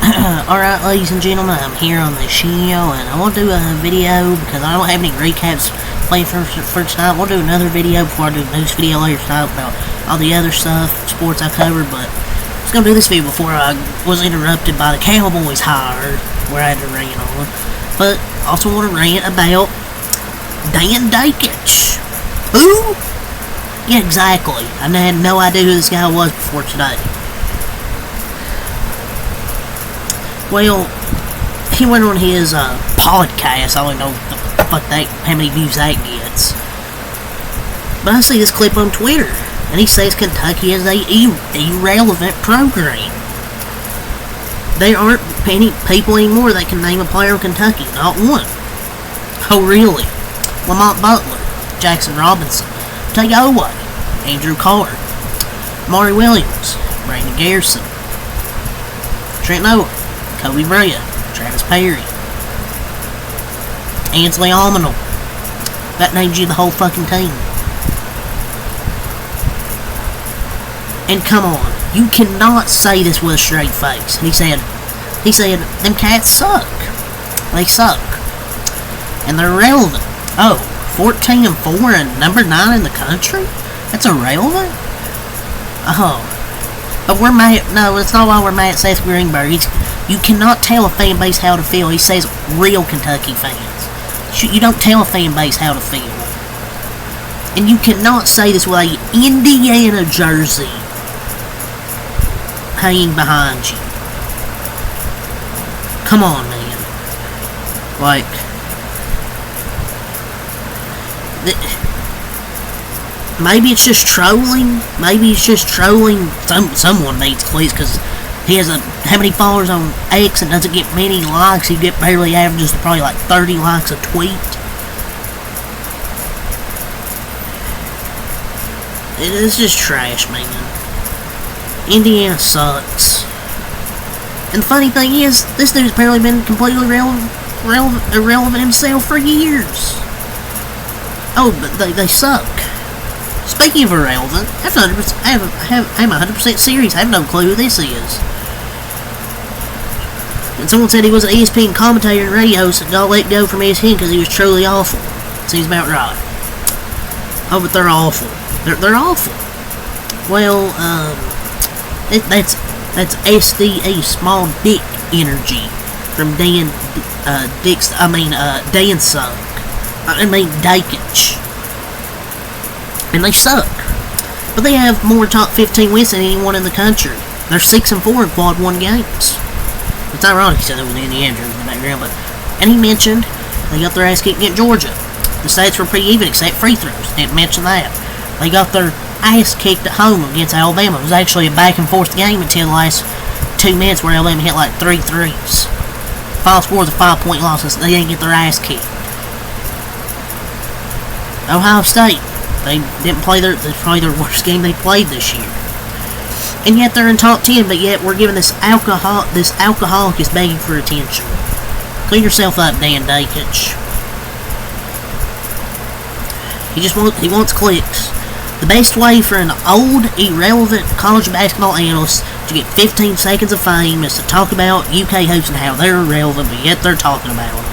Alright, ladies and gentlemen, I'm here on the show, and I want to do a video because I don't have any recaps planned for tonight. I want to do another video before I do a news video later tonight about all the other stuff, sports I covered, but I was going to do this video before I was interrupted by the Cowboys hire, where I had to rant on. But I also want to rant about Dakich. Who? Yeah, exactly. I had no idea who this guy was before today. Well, he went on his podcast. I don't know how many views that gets. But I see this clip on Twitter, and he says Kentucky is a irrelevant program. There aren't any people anymore that can name a player in Kentucky. Not one. Oh, really? Lamont Butler, Jackson Robinson, Tagovailoa, Andrew Carr, Maury Williams, Brandon Garrison, Trent Noah, Kobe Bryant, Travis Perry, Ansley Almanor. That names you the whole fucking team. And come on, you cannot say this with a straight face. He said, them cats suck. They suck. And they're irrelevant. Oh, 14-4 and number 9 in the country? That's irrelevant? Oh. But we're mad. No, it's not why we're mad at Seth Greenberg. You cannot tell a fan base how to feel. He says real Kentucky fans. You don't tell a fan base how to feel. And you cannot say this with a Indiana jersey hanging behind you. Come on, man. Like, maybe it's just trolling. Maybe it's just trolling. Someone needs cleats because he has how many followers on X and doesn't get many likes. He barely averages probably like 30 likes a tweet. It's just trash, man. Indiana sucks. And the funny thing is, this dude's apparently been completely irrelevant himself for years. Oh, but they suck. Speaking of irrelevant, I'm 100% serious. I have no clue who this is. And someone said he was an ESPN commentator and radio host that got let go from ESPN because he was truly awful. Seems about right. Oh, but they're awful. They're awful. Well, that's SDE, small dick energy, from Dan Sunk. Dakich. And they suck. But they have more top 15 wins than anyone in the country. They're 6-4 in quad 1 games. It's ironic he said there was Indiana in the background, and he mentioned they got their ass kicked against Georgia. The stats were pretty even except free throws. Didn't mention that. They got their ass kicked at home against Alabama. It was actually a back and forth game until the last 2 minutes where Alabama hit like 3 threes. Final score was a 5-point loss. They didn't get their ass kicked. Ohio State, they didn't play probably their worst game they played this year. And yet they're in top 10, but yet we're giving this alcoholic is begging for attention. Clean yourself up, Dan Dakich. He wants clicks. The best way for an old, irrelevant college basketball analyst to get 15 seconds of fame is to talk about UK hoops and how they're irrelevant, but yet they're talking about them.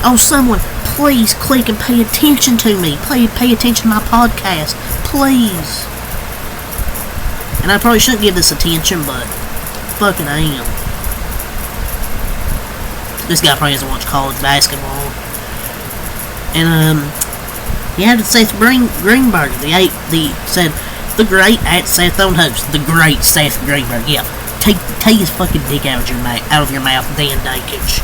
Oh, someone, please click and pay attention to me. Pay attention to my podcast, please. And I probably shouldn't give this attention, but fucking I am. This guy probably doesn't watch college basketball. And you had to Seth Greenberg. Said the great at Seth on host. The great Seth Greenberg. Yeah, take his fucking dick out of your mouth, Dan Dakich.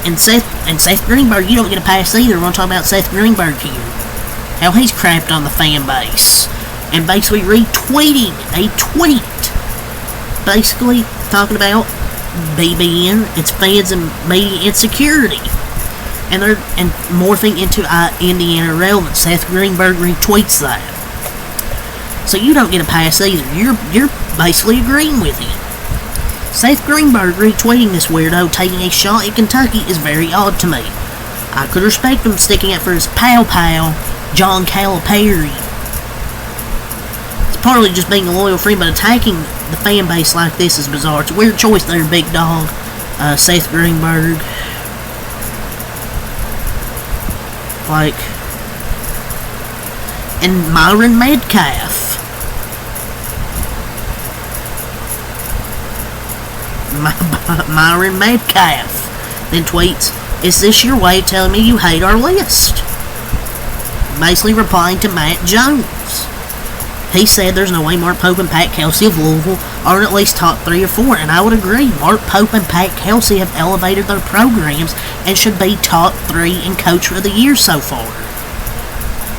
And Seth Greenberg, you don't get a pass either. We're going to talk about Seth Greenberg here. How he's crapped on the fan base. And basically retweeting a tweet. Basically talking about BBN, its fans, and media insecurity. And morphing into Indiana irrelevance. Seth Greenberg retweets that. So you don't get a pass either. You're basically agreeing with him. Seth Greenberg retweeting this weirdo taking a shot at Kentucky is very odd to me. I could respect him sticking up for his pal, John Calipari. It's partly just being a loyal friend, but attacking the fan base like this is bizarre. It's a weird choice there, big dog. Seth Greenberg. Like, and Myron Metcalf. Myron Metcalf then tweets, "Is this your way of telling me you hate our list?" Basically replying to Matt Jones. He said there's no way Mark Pope and Pat Kelsey of Louisville aren't at least top 3 or 4, and I would agree. Mark Pope and Pat Kelsey have elevated their programs and should be top 3 in Coach of the Year so far.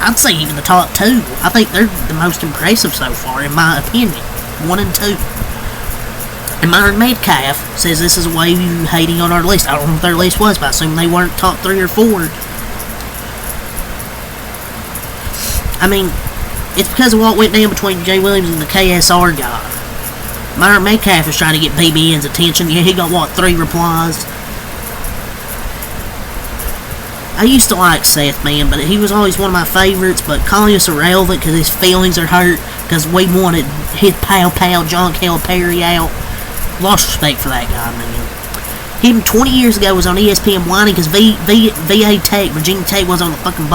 I'd say even the top 2. I think they're the most impressive so far, in my opinion. 1 and 2. And Myron Metcalf says this is a way you hating on our list. I don't know what their list was, but I assume they weren't top 3 or 4. I mean, it's because of what went down between Jay Williams and the KSR guy. Myron Metcalf was trying to get BBN's attention. Yeah, he got, 3 replies. I used to like Seth, man, but he was always one of my favorites, but calling us irrelevant because his feelings are hurt because we wanted his pal John Calipari out. Lost respect for that guy, man. Him 20 years ago was on ESPN whining because VA Tech, Virginia Tech was on the fucking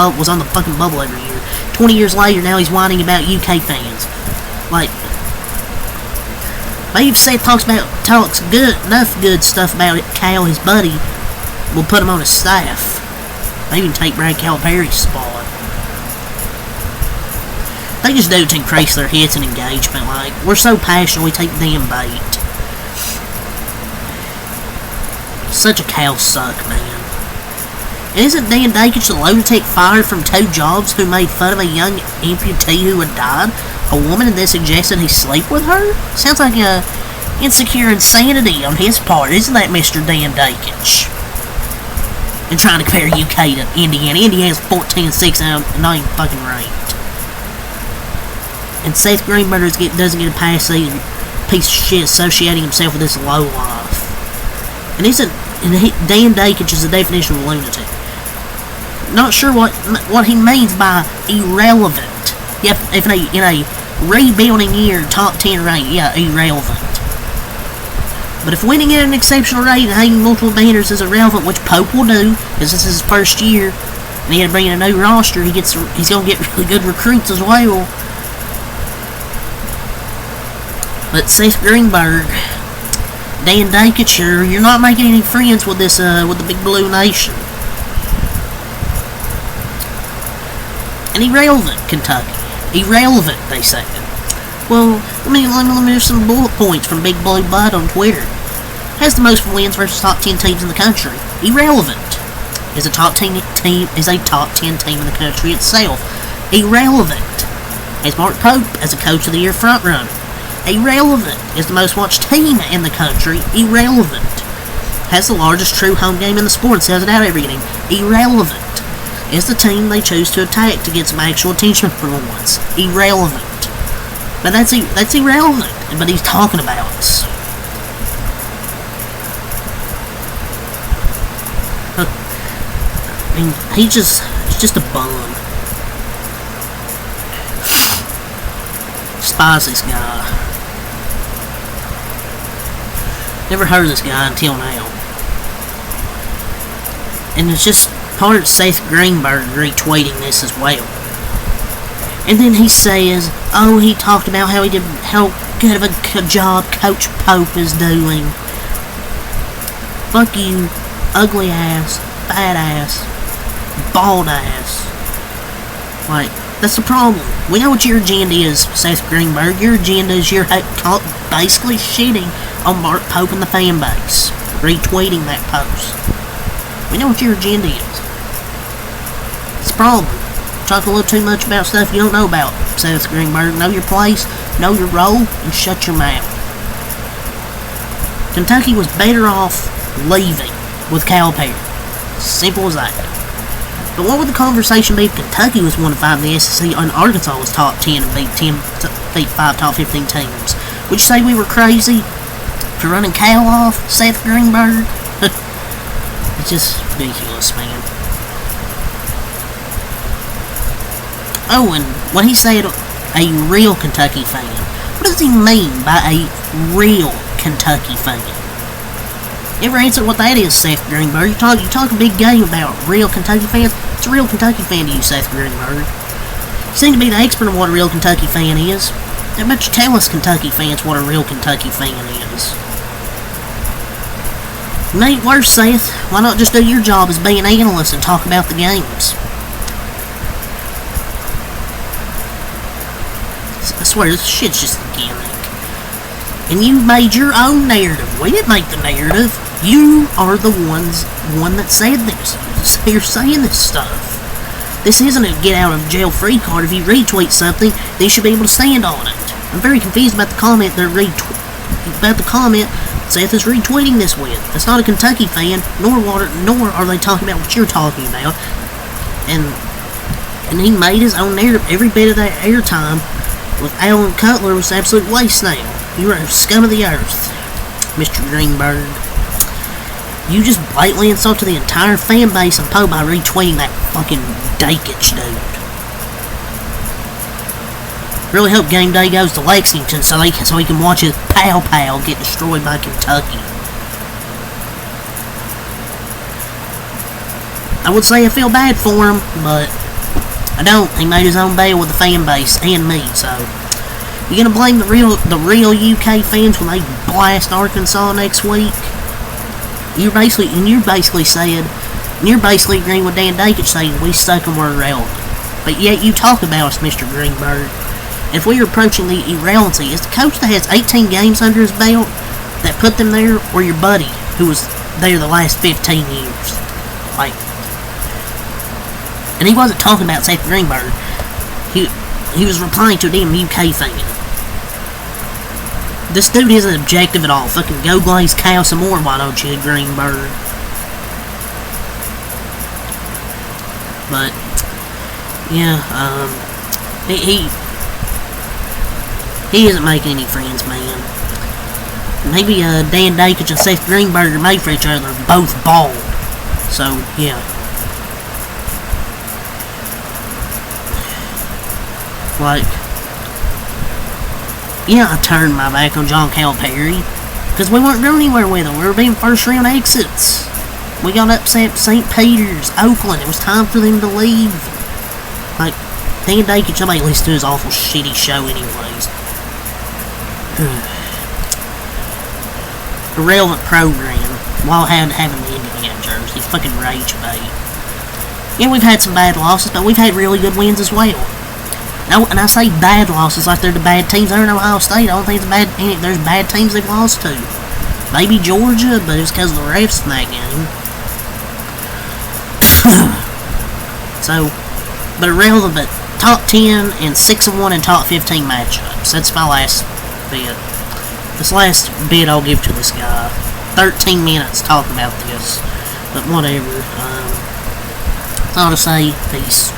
bubble every year. 20 years later, now he's whining about UK fans. Like, maybe if Seth talks enough good stuff about it, Cal, his buddy, we'll put him on his staff. Maybe even take Brad Calipari's spot. They just do to increase their hits and engagement. Like, we're so passionate, we take damn bait. Such a Cal suck, man. And isn't Dan Dakich the lunatic fired from 2 jobs who made fun of a young amputee who had died? A woman and then suggested he sleep with her? Sounds like a insecure insanity on his part, isn't that, Mr. Dan Dakich? And trying to compare UK to Indiana. Indiana's 14-6 and not even fucking ranked. And Seth Greenberg doesn't get a pass either. Piece of shit associating himself with this low life. And Dan Dakich is the definition of a lunatic. Not sure what he means by irrelevant. Yep, if in a rebuilding year, top 10 rate, yeah, irrelevant. But if winning at an exceptional rate and hanging multiple banners is irrelevant, which Pope will do, because this is his first year, and he had to bring in a new roster, he's going to get really good recruits as well. But Seth Greenberg, Dan Dakich, you're not making any friends with this, with the Big Blue Nation. And irrelevant, Kentucky. Irrelevant, they say. Well, let me do some bullet points from Big Blue Bud on Twitter. Has the most wins versus top 10 teams in the country. Irrelevant. Is a top 10 team in the country itself. Irrelevant. Has Mark Pope as a Coach of the Year frontrunner. Irrelevant. Is the most watched team in the country. Irrelevant. Has the largest true home game in the sport and sells it out every game. Irrelevant. Is the team they choose to attack to get some actual attention for once. Irrelevant. But that's irrelevant. But he's talking about us. I mean, he's just a bum. Despise this guy. Never heard of this guy until now. And it's just part of Seth Greenberg retweeting this as well. And then he says, oh, he talked about how good of a job Coach Pope is doing. Fuck you, ugly ass, fat ass, bald ass. Like, that's the problem. We know what your agenda is, Seth Greenberg. Your agenda is you're basically shitting on Mark Pope and the fan base. Retweeting that post. We know what your agenda is. It's a problem. Talk a little too much about stuff you don't know about, Seth Greenberg. Know your place, know your role, and shut your mouth. Kentucky was better off leaving with Calipari. Simple as that. But what would the conversation be if Kentucky was 1-5 in the SEC and Arkansas was top 10 and beat 5 top 15 teams? Would you say we were crazy for running Cal off, Seth Greenberg? It's just ridiculous, man. Oh, and when he said a real Kentucky fan, What does he mean by a real Kentucky fan? You ever answer what that is, Seth Greenberg? You talk a big game about real Kentucky fans. It's a real Kentucky fan to you, Seth Greenberg. You seem to be the expert on what a real Kentucky fan is. How about you tell us Kentucky fans what a real Kentucky fan is? It ain't worse, Seth. Why not just do your job as being an analyst and talk about the games? I swear, this shit's just a gimmick. And you made your own narrative. We didn't make the narrative. You are the one that said this. You're saying this stuff. This isn't a get-out-of-jail-free card. If you retweet something, then you should be able to stand on it. I'm very confused about the comment Seth is retweeting this with. It's not a Kentucky fan, nor are they talking about what you're talking about. And he made his own narrative. Every bit of that airtime with Alan Cutler was absolute waste now. You are scum of the earth, Mr. Greenberg. You just blatantly insulted the entire fan base and Poe by retweeting that fucking Dakich dude. Really hope game day goes to Lexington so he can watch his pal get destroyed by Kentucky. I would say I feel bad for him, but I don't. He made his own bail with the fan base and me, so you gonna blame the real UK fans when they blast Arkansas next week? You're basically agreeing with Dan Dakich saying we suck and we're irrelevant. But yet you talk about us, Mr. Greenberg. If we are approaching the irrelevancy, is the coach that has 18 games under his belt that put them there, or your buddy who was there the last 15 years? Like, and he wasn't talking about Seth Greenberg. He was replying to a damn UK fan. This dude isn't objective at all. Fucking go glaze cow some more, why don't you, Greenberg? But yeah, he isn't making any friends, man. Maybe Dan Dakich and Seth Greenberg are made for each other. They're both bald. So yeah. Like, yeah, I turned my back on John Calipari because we weren't going anywhere with him. We were being first round exits. We got upset St. Peter's, Oakland. It was time for them to leave. Like, Dan Dakich, somebody listen to his awful shitty show anyways. Irrelevant program while having the Indiana jersey. Fucking rage bait. Yeah, we've had some bad losses, but we've had really good wins as well. No, and I say bad losses like they're the bad teams. They're in Ohio State. I don't think there's bad teams they've lost to. Maybe Georgia, but it was because of the refs in that game. So, but irrelevant. Top 10 and 6-1 in top 15 matchups. That's my last bit. This last bit I'll give to this guy. 13 minutes talking about this, but whatever. I'll just say peace.